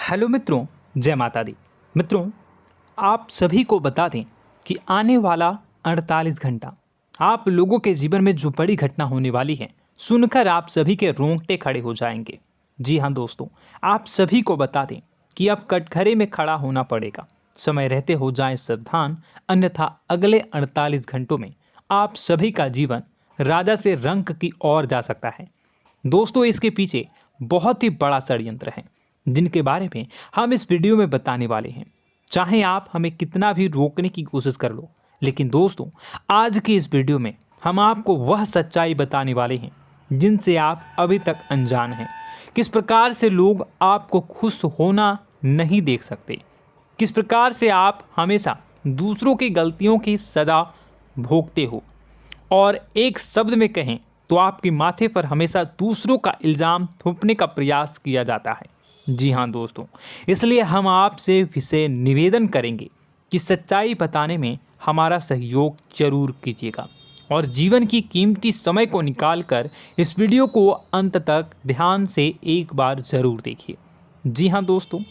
Hello मित्रों, जय माता दी। मित्रों, आप सभी को बता दें कि आने वाला 48 घंटा आप लोगों के जीवन में जो बड़ी घटना होने वाली है, सुनकर आप सभी के रोंगटे खड़े हो जाएंगे। जी हाँ दोस्तों, आप सभी को बता दें कि अब कटघरे में खड़ा होना पड़ेगा। समय रहते हो जाएं सावधान, अन्यथा अगले 48 घंटों में आप सभी का जीवन राजा से रंक की ओर जा सकता है। दोस्तों, इसके पीछे बहुत ही बड़ा षड्यंत्र है जिनके बारे में हम इस वीडियो में बताने वाले हैं। चाहे आप हमें कितना भी रोकने की कोशिश कर लो, लेकिन दोस्तों आज की इस वीडियो में हम आपको वह सच्चाई बताने वाले हैं जिनसे आप अभी तक अनजान हैं। किस प्रकार से लोग आपको खुश होना नहीं देख सकते, किस प्रकार से आप हमेशा दूसरों की गलतियों की सज़ा भोगते हो, और एक शब्द में कहें तो आपके माथे पर हमेशा दूसरों का इल्ज़ाम थोपने का प्रयास किया जाता है। जी हाँ दोस्तों, इसलिए हम आपसे विशेष निवेदन करेंगे कि सच्चाई बताने में हमारा सहयोग जरूर कीजिएगा और जीवन की कीमती समय को निकालकर इस वीडियो को अंत तक ध्यान से एक बार ज़रूर देखिए। जी हाँ दोस्तों,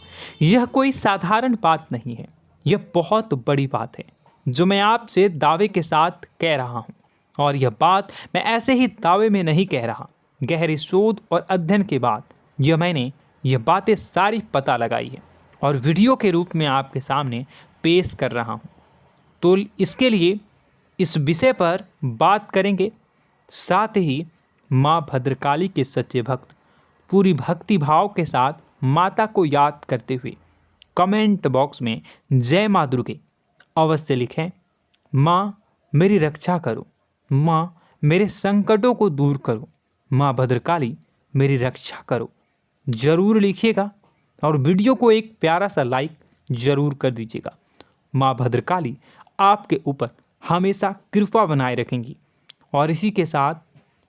यह कोई साधारण बात नहीं है, यह बहुत बड़ी बात है जो मैं आपसे दावे के साथ कह रहा हूँ। और यह बात मैं ऐसे ही दावे में नहीं कह रहा, गहरी शोध और अध्ययन के बाद मैंने यह बातें सारी पता लगाई है और वीडियो के रूप में आपके सामने पेश कर रहा हूँ। तो इसके लिए इस विषय पर बात करेंगे। साथ ही माँ भद्रकाली के सच्चे भक्त पूरी भक्ति भाव के साथ माता को याद करते हुए कमेंट बॉक्स में जय माँ दुर्गे अवश्य लिखें। माँ मेरी रक्षा करो, माँ मेरे संकटों को दूर करो, माँ भद्रकाली मेरी रक्षा करो, जरूर लिखिएगा और वीडियो को एक प्यारा सा लाइक जरूर कर दीजिएगा। माँ भद्रकाली आपके ऊपर हमेशा कृपा बनाए रखेंगी और इसी के साथ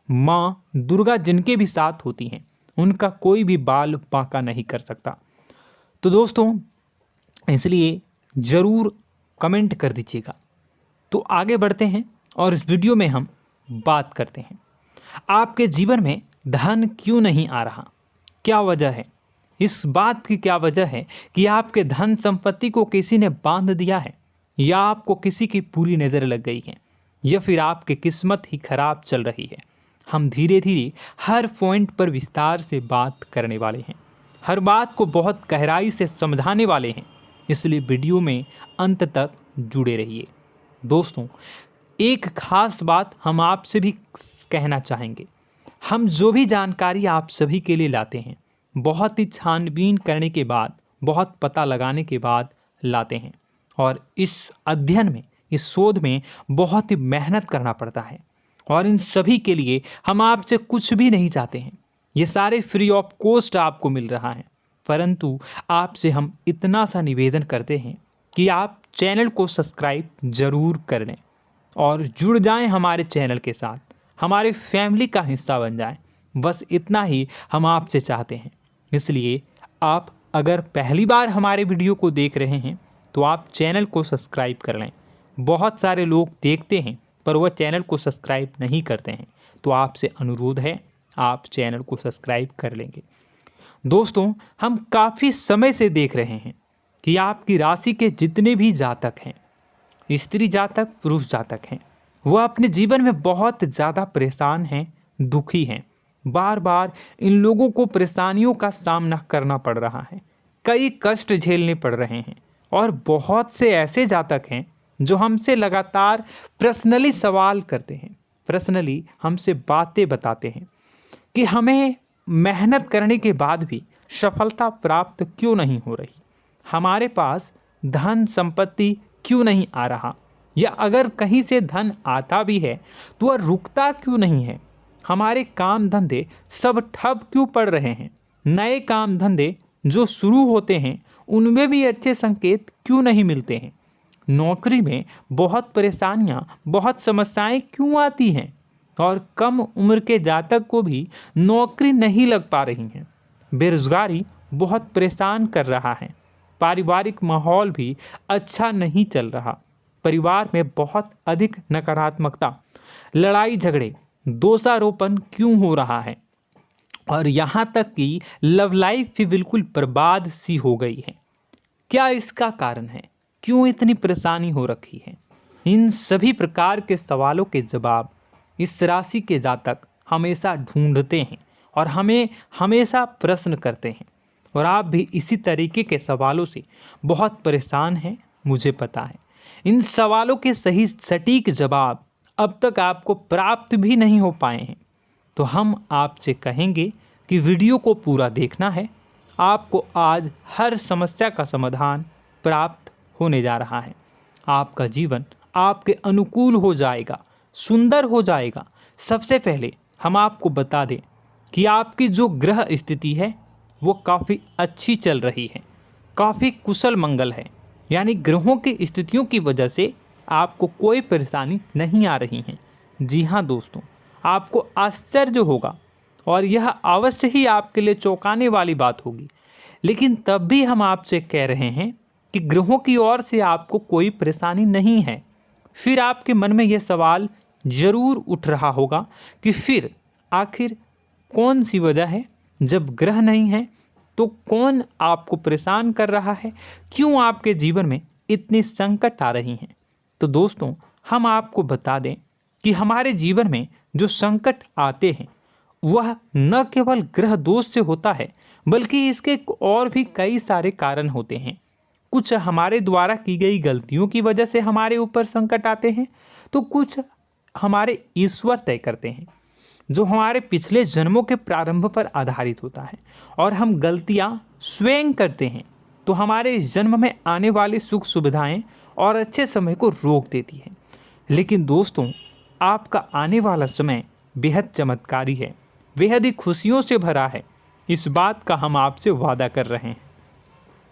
माँ दुर्गा जिनके भी साथ होती हैं उनका कोई भी बाल बांका नहीं कर सकता। तो दोस्तों, इसलिए ज़रूर कमेंट कर दीजिएगा। तो आगे बढ़ते हैं और इस वीडियो में हम बात करते हैं, आपके जीवन में धन क्यों नहीं आ रहा, क्या वजह है। इस बात की क्या वजह है कि आपके धन संपत्ति को किसी ने बांध दिया है, या आपको किसी की पूरी नज़र लग गई है, या फिर आपकी किस्मत ही खराब चल रही है। हम धीरे धीरे हर पॉइंट पर विस्तार से बात करने वाले हैं, हर बात को बहुत गहराई से समझाने वाले हैं, इसलिए वीडियो में अंत तक जुड़े रहिए। दोस्तों, एक खास बात हम आपसे भी कहना चाहेंगे, हम जो भी जानकारी आप सभी के लिए लाते हैं बहुत ही छानबीन करने के बाद, बहुत पता लगाने के बाद लाते हैं, और इस अध्ययन में, इस शोध में बहुत ही मेहनत करना पड़ता है। और इन सभी के लिए हम आपसे कुछ भी नहीं चाहते हैं, ये सारे फ्री ऑफ कॉस्ट आपको मिल रहा है। परंतु आपसे हम इतना सा निवेदन करते हैं कि आप चैनल को सब्सक्राइब ज़रूर कर लें और जुड़ जाएं हमारे चैनल के साथ, हमारे फैमिली का हिस्सा बन जाएं। बस इतना ही हम आपसे चाहते हैं। इसलिए आप अगर पहली बार हमारे वीडियो को देख रहे हैं तो आप चैनल को सब्सक्राइब कर लें। बहुत सारे लोग देखते हैं पर वह चैनल को सब्सक्राइब नहीं करते हैं, तो आपसे अनुरोध है आप चैनल को सब्सक्राइब कर लेंगे। दोस्तों, हम काफ़ी समय से देख रहे हैं कि आपकी राशि के जितने भी जातक हैं, स्त्री जातक, पुरुष जातक हैं, वह अपने जीवन में बहुत ज़्यादा परेशान हैं, दुखी हैं। बार बार इन लोगों को परेशानियों का सामना करना पड़ रहा है, कई कष्ट झेलने पड़ रहे हैं। और बहुत से ऐसे जातक हैं जो हमसे लगातार पर्सनली सवाल करते हैं, पर्सनली हमसे बातें बताते हैं कि हमें मेहनत करने के बाद भी सफलता प्राप्त क्यों नहीं हो रही, हमारे पास धन संपत्ति क्यों नहीं आ रहा, या अगर कहीं से धन आता भी है तो वह रुकता क्यों नहीं है, हमारे काम धंधे सब ठप क्यों पड़ रहे हैं, नए काम धंधे जो शुरू होते हैं उनमें भी अच्छे संकेत क्यों नहीं मिलते हैं, नौकरी में बहुत परेशानियां, बहुत समस्याएं क्यों आती हैं, और कम उम्र के जातक को भी नौकरी नहीं लग पा रही हैं, बेरोजगारी बहुत परेशान कर रहा है, पारिवारिक माहौल भी अच्छा नहीं चल रहा, परिवार में बहुत अधिक नकारात्मकता, लड़ाई झगड़े, दोषारोपण क्यों हो रहा है, और यहाँ तक कि लव लाइफ भी बिल्कुल बर्बाद सी हो गई है। क्या इसका कारण है? क्यों इतनी परेशानी हो रखी है? इन सभी प्रकार के सवालों के जवाब इस राशि के जातक हमेशा ढूंढते हैं और हमें हमेशा प्रश्न करते हैं, और आप भी इसी तरीके के सवालों से बहुत परेशान हैं, मुझे पता है। इन सवालों के सही सटीक जवाब अब तक आपको प्राप्त भी नहीं हो पाए हैं, तो हम आपसे कहेंगे कि वीडियो को पूरा देखना है। आपको आज हर समस्या का समाधान प्राप्त होने जा रहा है। आपका जीवन आपके अनुकूल हो जाएगा, सुंदर हो जाएगा। सबसे पहले हम आपको बता दें कि आपकी जो ग्रह स्थिति है वो काफ़ी अच्छी चल रही है, काफ़ी कुशल मंगल है, यानी ग्रहों की स्थितियों की वजह से आपको कोई परेशानी नहीं आ रही है। जी हाँ दोस्तों, आपको आश्चर्य होगा और यह अवश्य ही आपके लिए चौंकाने वाली बात होगी, लेकिन तब भी हम आपसे कह रहे हैं कि ग्रहों की ओर से आपको कोई परेशानी नहीं है। फिर आपके मन में यह सवाल जरूर उठ रहा होगा कि फिर आखिर कौन सी वजह है? जब ग्रह नहीं है तो कौन आपको परेशान कर रहा है? क्यों आपके जीवन में इतनी संकट आ रही हैं? तो दोस्तों, हम आपको बता दें कि हमारे जीवन में जो संकट आते हैं वह न केवल ग्रह दोष से होता है, बल्कि इसके और भी कई सारे कारण होते हैं। कुछ हमारे द्वारा की गई गलतियों की वजह से हमारे ऊपर संकट आते हैं, तो कुछ हमारे ईश्वर तय करते हैं, जो हमारे पिछले जन्मों के प्रारंभ पर आधारित होता है। और हम गलतियां स्वयं करते हैं तो हमारे इस जन्म में आने वाली सुख सुविधाएं और अच्छे समय को रोक देती है। लेकिन दोस्तों, आपका आने वाला समय बेहद चमत्कारी है, बेहद ही खुशियों से भरा है। इस बात का हम आपसे वादा कर रहे हैं।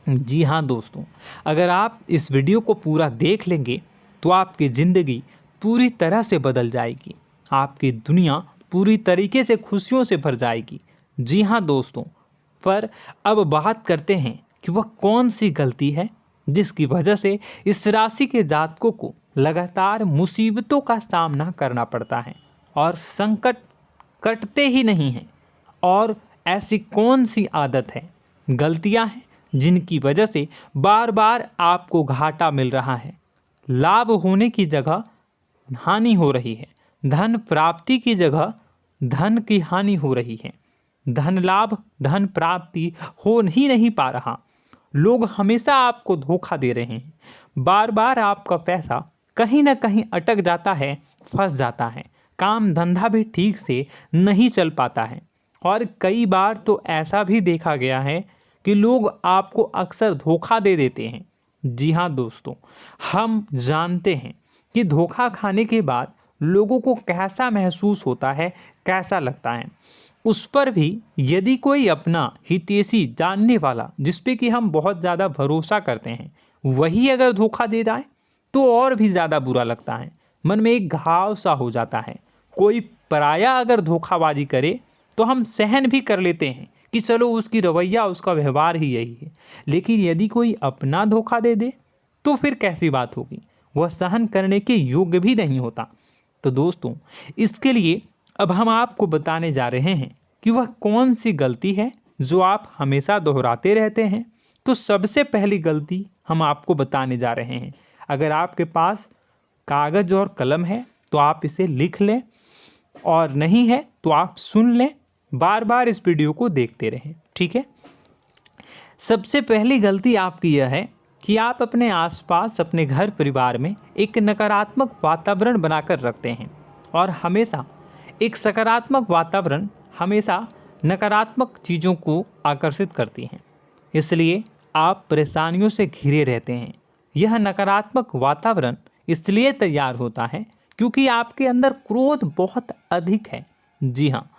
जी हाँ दोस्तों, अगर आप इस वीडियो को पूरा देख लेंगे तो आपकी ज़िंदगी पूरी तरह से बदल जाएगी, आपकी दुनिया पूरी तरीके से खुशियों से भर जाएगी। जी हाँ दोस्तों, पर अब बात करते हैं कि वह कौन सी गलती है जिसकी वजह से इस राशि के जातकों को लगातार मुसीबतों का सामना करना पड़ता है और संकट कटते ही नहीं हैं। और ऐसी कौन सी आदत है, गलतियां हैं जिनकी वजह से बार बार आपको घाटा मिल रहा है, लाभ होने की जगह हानि हो रही है, धन प्राप्ति की जगह धन की हानि हो रही है, धन लाभ धन प्राप्ति हो ही नहीं पा रहा, लोग हमेशा आपको धोखा दे रहे हैं, बार बार आपका पैसा कहीं ना कहीं अटक जाता है, फंस जाता है, काम धंधा भी ठीक से नहीं चल पाता है। और कई बार तो ऐसा भी देखा गया है कि लोग आपको अक्सर धोखा दे देते हैं। जी हाँ दोस्तों, हम जानते हैं कि धोखा खाने के बाद लोगों को कैसा महसूस होता है, कैसा लगता है। उस पर भी यदि कोई अपना हितैषी जानने वाला, जिस पे कि हम बहुत ज़्यादा भरोसा करते हैं, वही अगर धोखा दे जाए तो और भी ज़्यादा बुरा लगता है, मन में एक घाव सा हो जाता है। कोई पराया अगर धोखाबाजी करे तो हम सहन भी कर लेते हैं कि चलो उसकी रवैया उसका व्यवहार ही यही है, लेकिन यदि कोई अपना धोखा दे दे तो फिर कैसी बात होगी, वह सहन करने के योग्य भी नहीं होता। तो दोस्तों, इसके लिए अब हम आपको बताने जा रहे हैं कि वह कौन सी गलती है जो आप हमेशा दोहराते रहते हैं। तो सबसे पहली गलती हम आपको बताने जा रहे हैं। अगर आपके पास कागज़ और कलम है तो आप इसे लिख लें, और नहीं है तो आप सुन लें, बार बार इस वीडियो को देखते रहें, ठीक है। सबसे पहली गलती आपकी यह है कि आप अपने आसपास, अपने घर परिवार में एक नकारात्मक वातावरण बनाकर रखते हैं, और हमेशा एक सकारात्मक वातावरण हमेशा नकारात्मक चीज़ों को आकर्षित करती हैं, इसलिए आप परेशानियों से घिरे रहते हैं। यह नकारात्मक वातावरण इसलिए तैयार होता है क्योंकि आपके अंदर क्रोध बहुत अधिक है। जी हाँ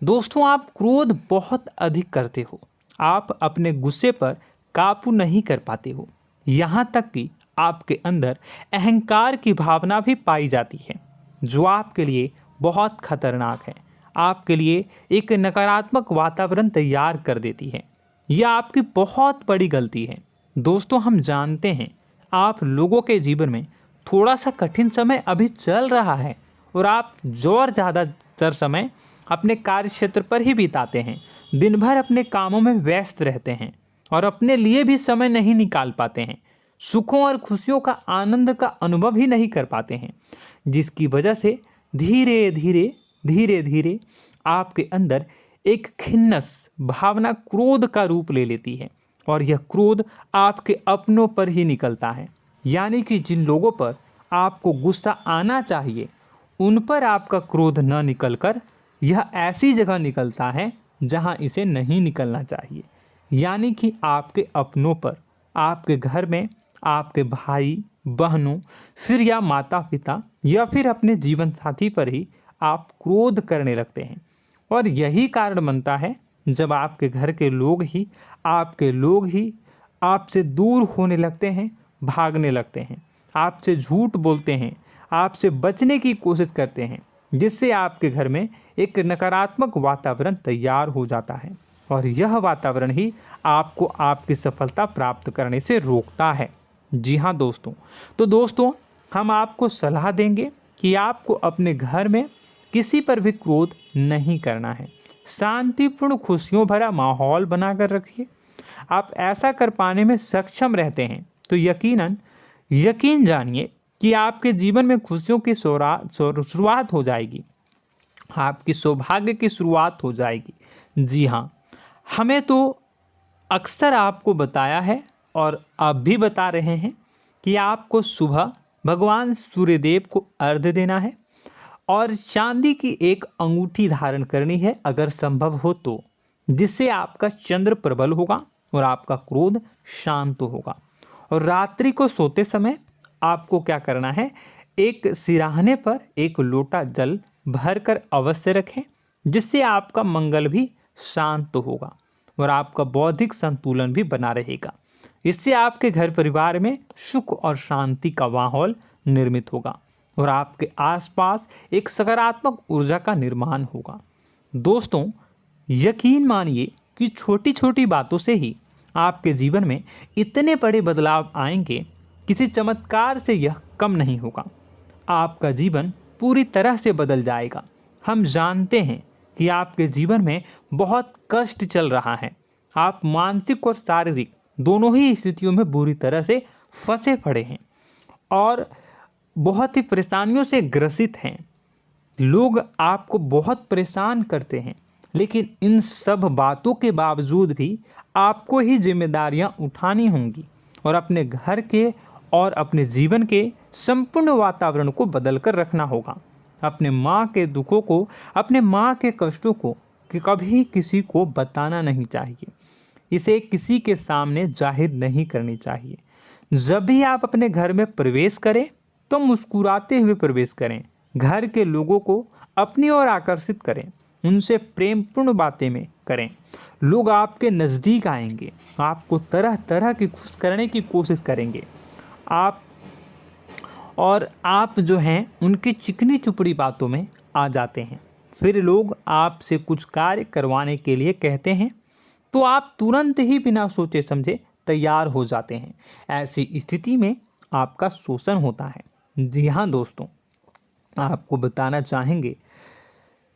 दोस्तों, आप क्रोध बहुत अधिक करते हो, आप अपने गुस्से पर काबू नहीं कर पाते हो, यहाँ तक कि आपके अंदर अहंकार की भावना भी पाई जाती है, जो आपके लिए बहुत खतरनाक है, आपके लिए एक नकारात्मक वातावरण तैयार कर देती है। यह आपकी बहुत बड़ी गलती है। दोस्तों, हम जानते हैं आप लोगों के जीवन में थोड़ा सा कठिन समय अभी चल रहा है, और आप और ज़्यादातर समय अपने कार्य क्षेत्र पर ही बिताते हैं। दिन भर अपने कामों में व्यस्त रहते हैं और अपने लिए भी समय नहीं निकाल पाते हैं। सुखों और खुशियों का आनंद का अनुभव ही नहीं कर पाते हैं, जिसकी वजह से धीरे धीरे आपके अंदर एक खिन्नस भावना क्रोध का रूप ले लेती है और यह क्रोध आपके अपनों पर ही निकलता है। यानी कि जिन लोगों पर आपको गुस्सा आना चाहिए उन पर आपका क्रोध न निकलकर यह ऐसी जगह निकलता है जहां इसे नहीं निकलना चाहिए। यानी कि आपके अपनों पर, आपके घर में आपके भाई बहनों, फिर या माता पिता या फिर अपने जीवन साथी पर ही आप क्रोध करने लगते हैं। और यही कारण बनता है जब आपके घर के लोग ही आपसे दूर होने लगते हैं, भागने लगते हैं, आपसे झूठ बोलते हैं, आपसे बचने की कोशिश करते हैं, जिससे आपके घर में एक नकारात्मक वातावरण तैयार हो जाता है और यह वातावरण ही आपको आपकी सफलता प्राप्त करने से रोकता है। जी हाँ दोस्तों, तो दोस्तों हम आपको सलाह देंगे कि आपको अपने घर में किसी पर भी क्रोध नहीं करना है। शांतिपूर्ण खुशियों भरा माहौल बनाकर रखिए। आप ऐसा कर पाने में सक्षम रहते हैं तो यकीन जानिए कि आपके जीवन में खुशियों की शुरुआत हो जाएगी, आपकी सौभाग्य की शुरुआत हो जाएगी। जी हाँ, हमें तो अक्सर आपको बताया है और अब भी बता रहे हैं कि आपको सुबह भगवान सूर्यदेव को अर्घ्य देना है और चांदी की एक अंगूठी धारण करनी है अगर संभव हो तो, जिससे आपका चंद्र प्रबल होगा और आपका क्रोध शांत होगा। और रात्रि को सोते समय आपको क्या करना है, एक सिराहने पर एक लोटा जल भरकर अवश्य रखें, जिससे आपका मंगल भी शांत होगा और आपका बौद्धिक संतुलन भी बना रहेगा। इससे आपके घर परिवार में सुख और शांति का माहौल निर्मित होगा और आपके आसपास एक सकारात्मक ऊर्जा का निर्माण होगा। दोस्तों यकीन मानिए कि छोटी छोटी बातों से ही आपके जीवन में इतने बड़े बदलाव आएंगे, किसी चमत्कार से यह कम नहीं होगा। आपका जीवन पूरी तरह से बदल जाएगा। हम जानते हैं कि आपके जीवन में बहुत कष्ट चल रहा है, आप मानसिक और शारीरिक दोनों ही स्थितियों में बुरी तरह से फंसे पड़े हैं और बहुत ही परेशानियों से ग्रसित हैं। लोग आपको बहुत परेशान करते हैं, लेकिन इन सब बातों के बावजूद भी आपको ही जिम्मेदारियां उठानी होंगी और अपने घर के और अपने जीवन के संपूर्ण वातावरण को बदल कर रखना होगा। अपने माँ के दुखों को, अपने माँ के कष्टों को कभी किसी को बताना नहीं चाहिए, इसे किसी के सामने जाहिर नहीं करनी चाहिए। जब भी आप अपने घर में प्रवेश करें तो मुस्कुराते हुए प्रवेश करें, घर के लोगों को अपनी ओर आकर्षित करें, उनसे प्रेमपूर्ण बातें में करें। लोग आपके नज़दीक आएंगे, आपको तरह तरह की खुश करने की कोशिश करेंगे। आप जो हैं उनकी चिकनी चुपड़ी बातों में आ जाते हैं। फिर लोग आपसे कुछ कार्य करवाने के लिए कहते हैं तो आप तुरंत ही बिना सोचे समझे तैयार हो जाते हैं। ऐसी स्थिति में आपका शोषण होता है। जी हाँ दोस्तों, आपको बताना चाहेंगे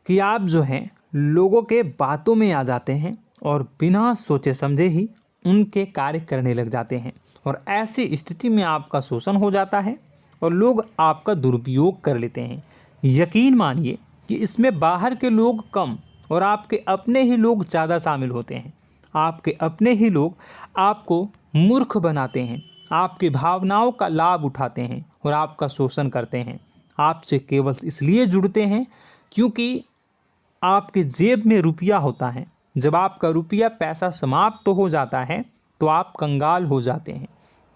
कि आप जो हैं लोगों के बातों में आ जाते हैं और बिना सोचे समझे ही उनके कार्य करने लग जाते हैं और ऐसी स्थिति में आपका शोषण हो जाता है और लोग आपका दुरुपयोग कर लेते हैं। यकीन मानिए कि इसमें बाहर के लोग कम और आपके अपने ही लोग ज़्यादा शामिल होते हैं। आपके अपने ही लोग आपको मूर्ख बनाते हैं, आपकी भावनाओं का लाभ उठाते हैं और आपका शोषण करते हैं। आपसे केवल इसलिए जुड़ते हैं क्योंकि आपके जेब में रुपया होता है। जब आपका रुपया पैसा समाप्त हो जाता है तो आप कंगाल हो जाते हैं,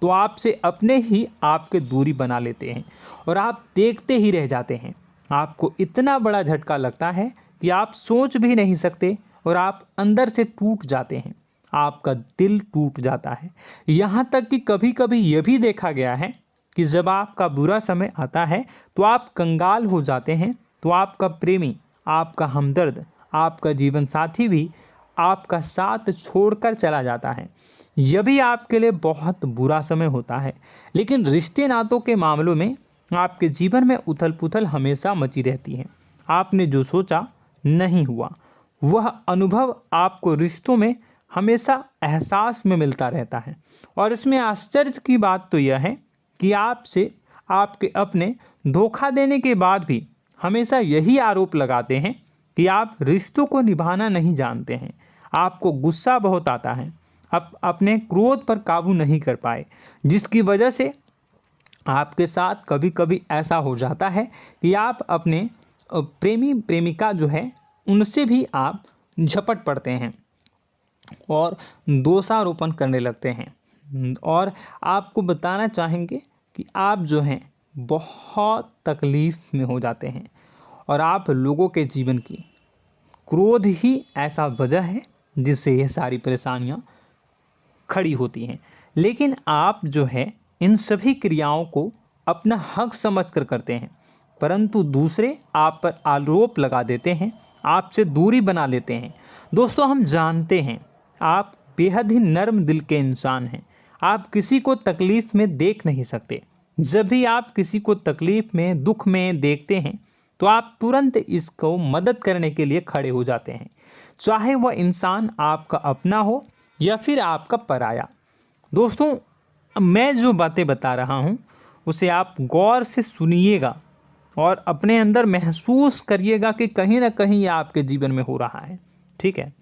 तो आपसे अपने ही आपके दूरी बना लेते हैं और आप देखते ही रह जाते हैं। आपको इतना बड़ा झटका लगता है कि आप सोच भी नहीं सकते और आप अंदर से टूट जाते हैं, आपका दिल टूट जाता है। यहाँ तक कि कभी कभी यह भी देखा गया है कि जब आपका बुरा समय आता है तो आप कंगाल हो जाते हैं, तो आपका प्रेमी, आपका हमदर्द, आपका जीवन साथी भी आपका साथ छोड़कर चला जाता है। यह भी आपके लिए बहुत बुरा समय होता है। लेकिन रिश्ते नातों के मामलों में आपके जीवन में उथल पुथल हमेशा मची रहती है। आपने जो सोचा नहीं हुआ, वह अनुभव आपको रिश्तों में हमेशा एहसास में मिलता रहता है। और इसमें आश्चर्य की बात तो यह है कि आपसे आपके अपने धोखा देने के बाद भी हमेशा यही आरोप लगाते हैं कि आप रिश्तों को निभाना नहीं जानते हैं। आपको गुस्सा बहुत आता है, अपने क्रोध पर काबू नहीं कर पाए, जिसकी वजह से आपके साथ कभी कभी ऐसा हो जाता है कि आप अपने प्रेमी प्रेमिका जो है उनसे भी आप झपट पड़ते हैं और दोषारोपण करने लगते हैं। और आपको बताना चाहेंगे कि आप जो हैं बहुत तकलीफ़ में हो जाते हैं और आप लोगों के जीवन की क्रोध ही ऐसा वजह है जिससे ये सारी परेशानियां खड़ी होती हैं। लेकिन आप जो है इन सभी क्रियाओं को अपना हक समझकर करते हैं, परंतु दूसरे आप पर आरोप लगा देते हैं, आपसे दूरी बना लेते हैं। दोस्तों, हम जानते हैं आप बेहद ही नर्म दिल के इंसान हैं। आप किसी को तकलीफ़ में देख नहीं सकते। जब भी आप किसी को तकलीफ़ में, दुख में देखते हैं तो आप तुरंत इसको मदद करने के लिए खड़े हो जाते हैं, चाहे वह इंसान आपका अपना हो या फिर आपका पराया। दोस्तों, मैं जो बातें बता रहा हूँ उसे आप गौर से सुनिएगा और अपने अंदर महसूस करिएगा कि कहीं ना कहीं ये आपके जीवन में हो रहा है। ठीक है,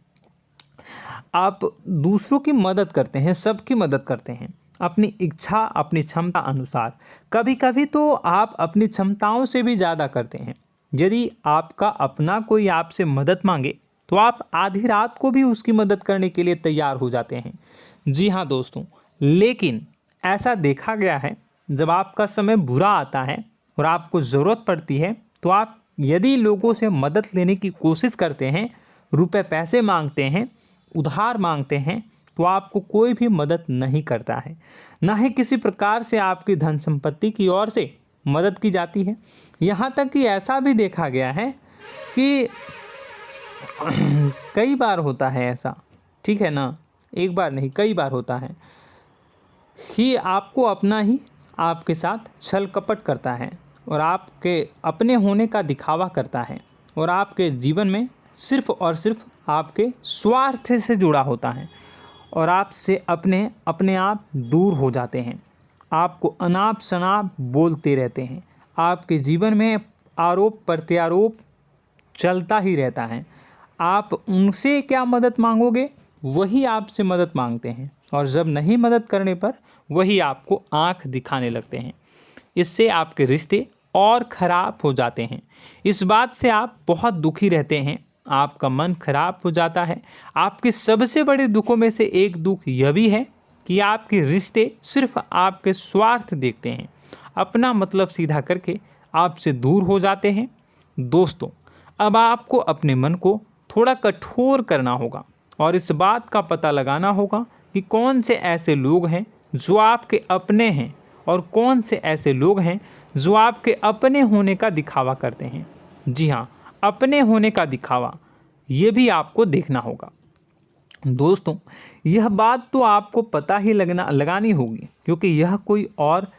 आप दूसरों की मदद करते हैं, सबकी मदद करते हैं अपनी इच्छा, अपनी क्षमता अनुसार। कभी कभी तो आप अपनी क्षमताओं से भी ज़्यादा करते हैं। यदि आपका अपना कोई आपसे मदद मांगे तो आप आधी रात को भी उसकी मदद करने के लिए तैयार हो जाते हैं। जी हाँ दोस्तों, लेकिन ऐसा देखा गया है जब आपका समय बुरा आता है और आपको ज़रूरत पड़ती है तो आप यदि लोगों से मदद लेने की कोशिश करते हैं, रुपए पैसे मांगते हैं, उधार मांगते हैं, तो आपको कोई भी मदद नहीं करता है। ना ही किसी प्रकार से आपकी धन संपत्ति की ओर से मदद की जाती है। यहाँ तक कि ऐसा भी देखा गया है कि कई बार होता है ऐसा, ठीक है ना, एक बार नहीं कई बार होता है कि आपको अपना ही आपके साथ छल कपट करता है और आपके अपने होने का दिखावा करता है और आपके जीवन में सिर्फ और सिर्फ आपके स्वार्थ से जुड़ा होता है और आपसे अपने आप दूर हो जाते हैं। आपको अनाप शनाप बोलते रहते हैं। आपके जीवन में आरोप प्रत्यारोप चलता ही रहता है। आप उनसे क्या मदद मांगोगे, वही आपसे मदद मांगते हैं और जब नहीं मदद करने पर वही आपको आंख दिखाने लगते हैं। इससे आपके रिश्ते और ख़राब हो जाते हैं। इस बात से आप बहुत दुखी रहते हैं, आपका मन खराब हो जाता है। आपके सबसे बड़े दुखों में से एक दुख यह भी है कि आपके रिश्ते सिर्फ आपके स्वार्थ देखते हैं, अपना मतलब सीधा करके आपसे दूर हो जाते हैं। दोस्तों, अब आपको अपने मन को थोड़ा कठोर करना होगा और इस बात का पता लगाना होगा कि कौन से ऐसे लोग हैं जो आपके अपने हैं और कौन से ऐसे लोग हैं जो आपके अपने होने का दिखावा करते हैं। जी हाँ, अपने होने का दिखावा, ये भी आपको देखना होगा। दोस्तों, यह बात तो आपको पता ही लगानी होगी, क्योंकि यह कोई और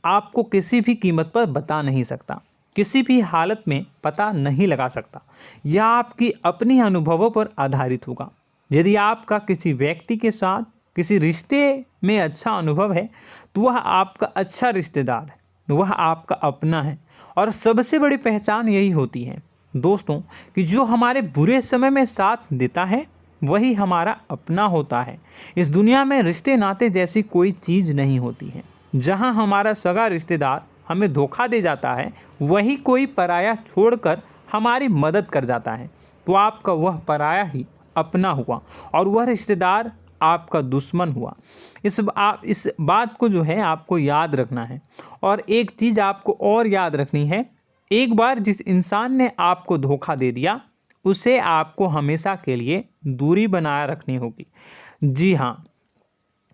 आपको किसी भी कीमत पर बता नहीं सकता, किसी भी हालत में पता नहीं लगा सकता। यह आपकी अपनी अनुभवों पर आधारित होगा। यदि आपका किसी व्यक्ति के साथ किसी रिश्ते में अच्छा अनुभव है तो वह आपका अच्छा रिश्तेदार है, वह आपका अपना है। और सबसे बड़ी पहचान यही होती है दोस्तों कि जो हमारे बुरे समय में साथ देता है वही हमारा अपना होता है। इस दुनिया में रिश्ते नाते जैसी कोई चीज़ नहीं होती है। जहां हमारा सगा रिश्तेदार हमें धोखा दे जाता है, वही कोई पराया छोड़कर हमारी मदद कर जाता है, तो आपका वह पराया ही अपना हुआ और वह रिश्तेदार आपका दुश्मन हुआ। इस बात को जो है आपको याद रखना है। और एक चीज़ आपको और याद रखनी है, एक बार जिस इंसान ने आपको धोखा दे दिया उसे आपको हमेशा के लिए दूरी बनाए रखनी होगी। जी हाँ,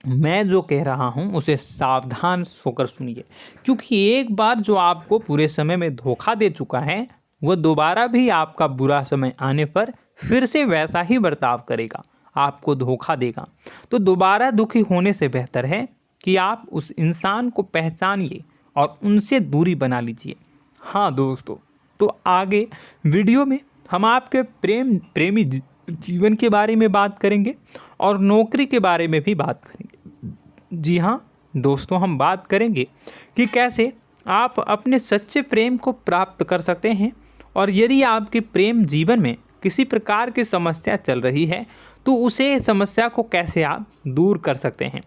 मैं जो कह रहा हूँ उसे सावधान होकर सुनिए, क्योंकि एक बार जो आपको पूरे समय में धोखा दे चुका है वह दोबारा भी आपका बुरा समय आने पर फिर से वैसा ही बर्ताव करेगा, आपको धोखा देगा। तो दोबारा दुखी होने से बेहतर है कि आप उस इंसान को पहचानिए और उनसे दूरी बना लीजिए। हाँ दोस्तों, तो आगे वीडियो में हम आपके प्रेमी जीवन के बारे में बात करेंगे और नौकरी के बारे में भी बात करेंगे। जी हाँ दोस्तों, हम बात करेंगे कि कैसे आप अपने सच्चे प्रेम को प्राप्त कर सकते हैं, और यदि आपके प्रेम जीवन में किसी प्रकार की समस्या चल रही है तो उसे समस्या को कैसे आप दूर कर सकते हैं।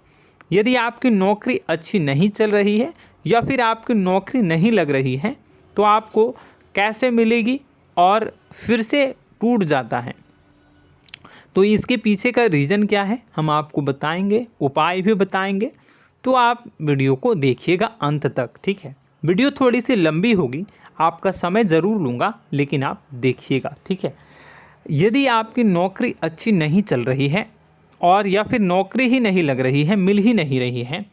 यदि आपकी नौकरी अच्छी नहीं चल रही है या फिर आपकी नौकरी नहीं लग रही है तो आपको कैसे मिलेगी और फिर से टूट जाता है, तो इसके पीछे का रीज़न क्या है हम आपको बताएंगे, उपाय भी बताएंगे। तो आप वीडियो को देखिएगा अंत तक, ठीक है। वीडियो थोड़ी सी लंबी होगी, आपका समय ज़रूर लूँगा, लेकिन आप देखिएगा, ठीक है। यदि आपकी नौकरी अच्छी नहीं चल रही है और या फिर नौकरी ही नहीं लग रही है, मिल ही नहीं रही है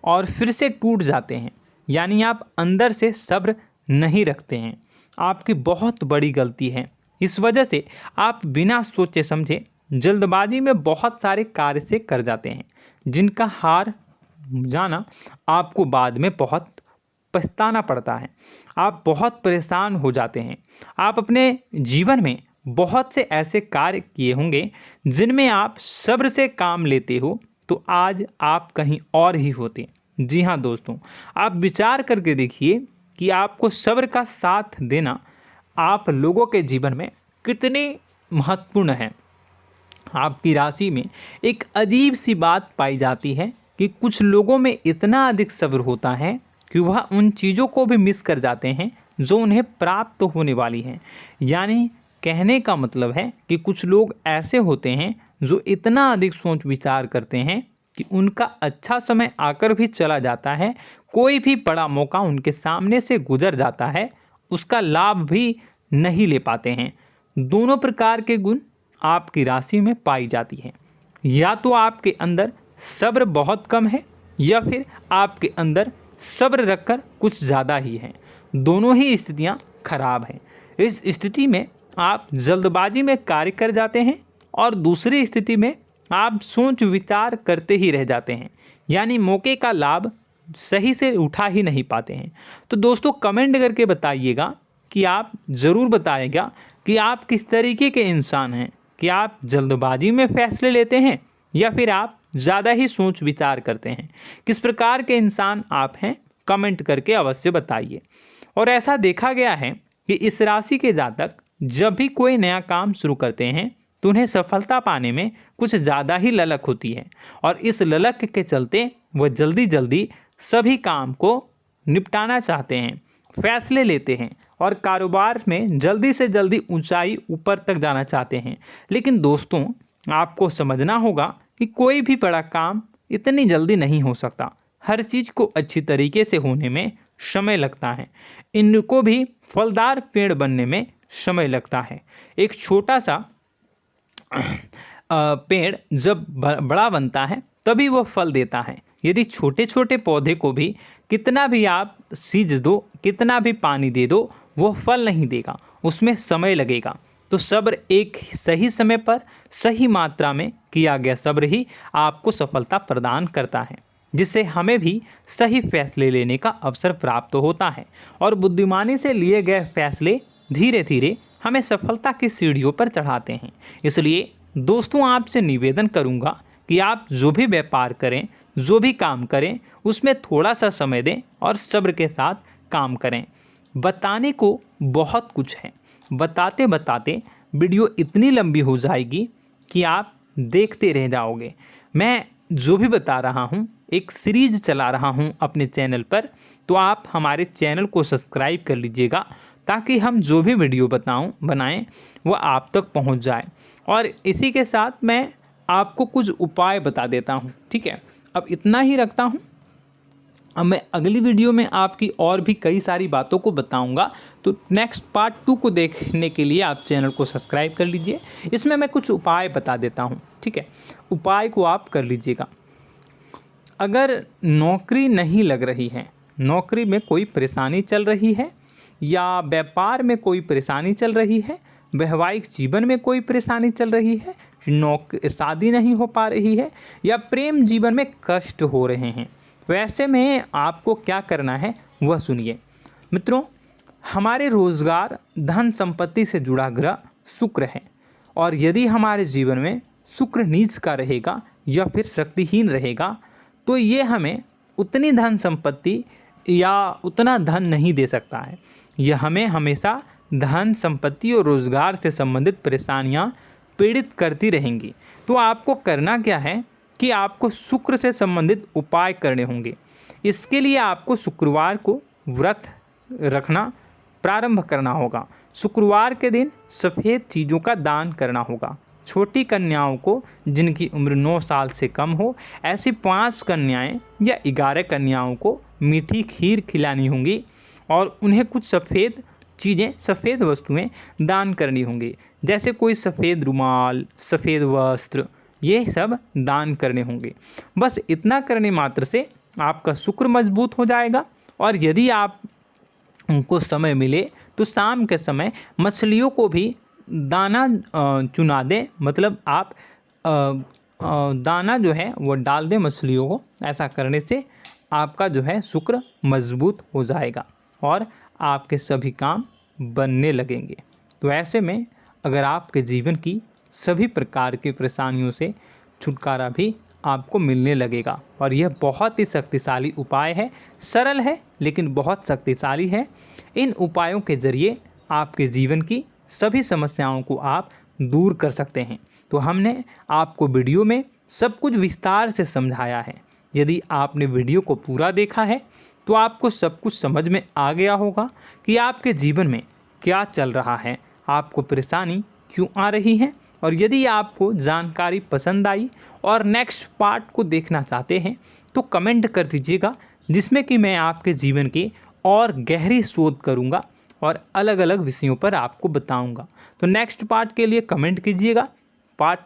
और फिर से टूट जाते हैं, यानी आप अंदर से सब्र नहीं रखते हैं, आपकी बहुत बड़ी गलती है। इस वजह से आप बिना सोचे समझे जल्दबाजी में बहुत सारे कार्य से कर जाते हैं, जिनका हार जाना आपको बाद में बहुत पछताना पड़ता है। आप बहुत परेशान हो जाते हैं। आप अपने जीवन में बहुत से ऐसे कार्य किए होंगे जिनमें आप सब्र से काम लेते हो, तो आज आप कहीं और ही होते। जी हाँ दोस्तों, आप विचार करके देखिए कि आपको सब्र का साथ देना आप लोगों के जीवन में कितनी महत्वपूर्ण है। आपकी राशि में एक अजीब सी बात पाई जाती है कि कुछ लोगों में इतना अधिक सब्र होता है कि वह उन चीज़ों को भी मिस कर जाते हैं जो उन्हें प्राप्त होने वाली हैं। यानी कहने का मतलब है कि कुछ लोग ऐसे होते हैं जो इतना अधिक सोच विचार करते हैं कि उनका अच्छा समय आकर भी चला जाता है, कोई भी बड़ा मौका उनके सामने से गुजर जाता है, उसका लाभ भी नहीं ले पाते हैं। दोनों प्रकार के गुण आपकी राशि में पाई जाती हैं। या तो आपके अंदर सब्र बहुत कम है या फिर आपके अंदर सब्र रखकर कुछ ज़्यादा ही है। दोनों ही स्थितियाँ खराब हैं। इस स्थिति में आप जल्दबाजी में कार्य कर जाते हैं और दूसरी स्थिति में आप सोच विचार करते ही रह जाते हैं, यानी मौके का लाभ सही से उठा ही नहीं पाते हैं। तो दोस्तों कमेंट करके बताइएगा कि आप ज़रूर बताइएगा कि आप किस तरीके के इंसान हैं, कि आप जल्दबाजी में फैसले लेते हैं या फिर आप ज़्यादा ही सोच विचार करते हैं। किस प्रकार के इंसान आप हैं, कमेंट करके अवश्य बताइए। और ऐसा देखा गया है कि इस राशि के जातक जब भी कोई नया काम शुरू करते हैं तो उन्हें सफलता पाने में कुछ ज़्यादा ही ललक होती है, और इस ललक के चलते वह जल्दी जल्दी सभी काम को निपटाना चाहते हैं, फैसले लेते हैं और कारोबार में जल्दी से जल्दी ऊंचाई ऊपर तक जाना चाहते हैं। लेकिन दोस्तों आपको समझना होगा कि कोई भी बड़ा काम इतनी जल्दी नहीं हो सकता। हर चीज़ को अच्छी तरीके से होने में समय लगता है। इनको भी फलदार पेड़ बनने में समय लगता है। एक छोटा सा पेड़ जब बड़ा बनता है तभी वो फल देता है। यदि छोटे छोटे पौधे को भी कितना भी आप सींच दो, कितना भी पानी दे दो, वो फल नहीं देगा, उसमें समय लगेगा। तो सब्र एक सही समय पर सही मात्रा में किया गया सब्र ही आपको सफलता प्रदान करता है, जिससे हमें भी सही फैसले लेने का अवसर प्राप्त होता है। और बुद्धिमानी से लिए गए फैसले धीरे धीरे हमें सफलता की सीढ़ियों पर चढ़ाते हैं। इसलिए दोस्तों आपसे निवेदन करूंगा कि आप जो भी व्यापार करें, जो भी काम करें, उसमें थोड़ा सा समय दें और सब्र के साथ काम करें। बताने को बहुत कुछ है, बताते बताते वीडियो इतनी लंबी हो जाएगी कि आप देखते रह जाओगे। मैं जो भी बता रहा हूँ एक सीरीज चला रहा हूँ अपने चैनल पर, तो आप हमारे चैनल को सब्सक्राइब कर लीजिएगा ताकि हम जो भी वीडियो बनाएं वो आप तक पहुँच जाए। और इसी के साथ मैं आपको कुछ उपाय बता देता हूँ, ठीक है। अब इतना ही रखता हूँ। अब मैं अगली वीडियो में आपकी और भी कई सारी बातों को बताऊंगा। तो नेक्स्ट पार्ट 2 को देखने के लिए आप चैनल को सब्सक्राइब कर लीजिए। इसमें मैं कुछ उपाय बता देता हूं, ठीक है। उपाय को आप कर लीजिएगा। अगर नौकरी नहीं लग रही है, नौकरी में कोई परेशानी चल रही है, या व्यापार में कोई परेशानी चल रही है, वैवाहिक जीवन में कोई परेशानी चल रही है, शादी नहीं हो पा रही है, या प्रेम जीवन में कष्ट हो रहे हैं, वैसे में आपको क्या करना है, वह सुनिए। मित्रों, हमारे रोजगार धन संपत्ति से जुड़ा ग्रह शुक्र है, और यदि हमारे जीवन में शुक्र नीच का रहेगा या फिर शक्तिहीन रहेगा तो ये हमें उतनी धन संपत्ति या उतना धन नहीं दे सकता है। यह हमें हमेशा धन संपत्ति और रोजगार से संबंधित परेशानियां पीड़ित करती रहेंगी। तो आपको करना क्या है कि आपको शुक्र से संबंधित उपाय करने होंगे। इसके लिए आपको शुक्रवार को व्रत रखना प्रारंभ करना होगा। शुक्रवार के दिन सफ़ेद चीज़ों का दान करना होगा। छोटी कन्याओं को जिनकी उम्र 9 साल से कम हो, ऐसी 5 कन्याएं या 11 कन्याओं को मीठी खीर खिलानी होंगी और उन्हें कुछ सफ़ेद चीज़ें, सफ़ेद वस्तुएं दान करनी होंगी, जैसे कोई सफ़ेद रुमाल, सफ़ेद वस्त्र, ये सब दान करने होंगे। बस इतना करने मात्र से आपका शुक्र मजबूत हो जाएगा। और यदि आप उनको समय मिले तो शाम के समय मछलियों को भी दाना चुना दें, मतलब आप दाना जो है वो डाल दें मछलियों को। ऐसा करने से आपका जो है शुक्र मजबूत हो जाएगा और आपके सभी काम बनने लगेंगे। तो ऐसे में अगर आपके जीवन की सभी प्रकार की परेशानियों से छुटकारा भी आपको मिलने लगेगा। और यह बहुत ही शक्तिशाली उपाय है, सरल है लेकिन बहुत शक्तिशाली है। इन उपायों के जरिए आपके जीवन की सभी समस्याओं को आप दूर कर सकते हैं। तो हमने आपको वीडियो में सब कुछ विस्तार से समझाया है। यदि आपने वीडियो को पूरा देखा है तो आपको सब कुछ समझ में आ गया होगा कि आपके जीवन में क्या चल रहा है, आपको परेशानी क्यों आ रही है। और यदि आपको जानकारी पसंद आई और नेक्स्ट पार्ट को देखना चाहते हैं तो कमेंट कर दीजिएगा, जिसमें कि मैं आपके जीवन की और गहरी शोध करूंगा और अलग अलग विषयों पर आपको बताऊंगा। तो नेक्स्ट पार्ट के लिए कमेंट कीजिएगा, पार्ट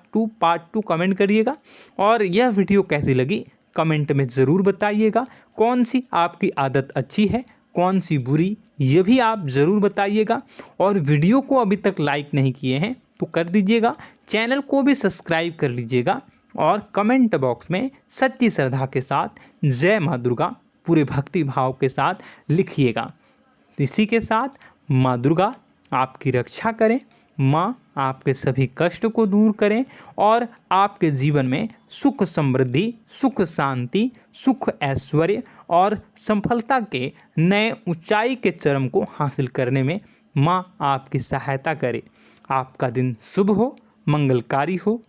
टू कमेंट करिएगा। और यह वीडियो कैसी लगी कमेंट में ज़रूर बताइएगा। कौन सी आपकी आदत अच्छी है, कौन सी बुरी, ये भी आप ज़रूर बताइएगा। और वीडियो को अभी तक लाइक नहीं किए हैं तो कर दीजिएगा, चैनल को भी सब्सक्राइब कर लीजिएगा और कमेंट बॉक्स में सच्ची श्रद्धा के साथ जय माँ दुर्गा पूरे भक्ति भाव के साथ लिखिएगा। इसी के साथ माँ दुर्गा आपकी रक्षा करें, माँ आपके सभी कष्ट को दूर करें और आपके जीवन में सुख समृद्धि, सुख शांति, सुख ऐश्वर्य और सफलता के नए ऊंचाई के चरम को हासिल करने में माँ आपकी सहायता करे। आपका दिन शुभ हो, मंगलकारी हो।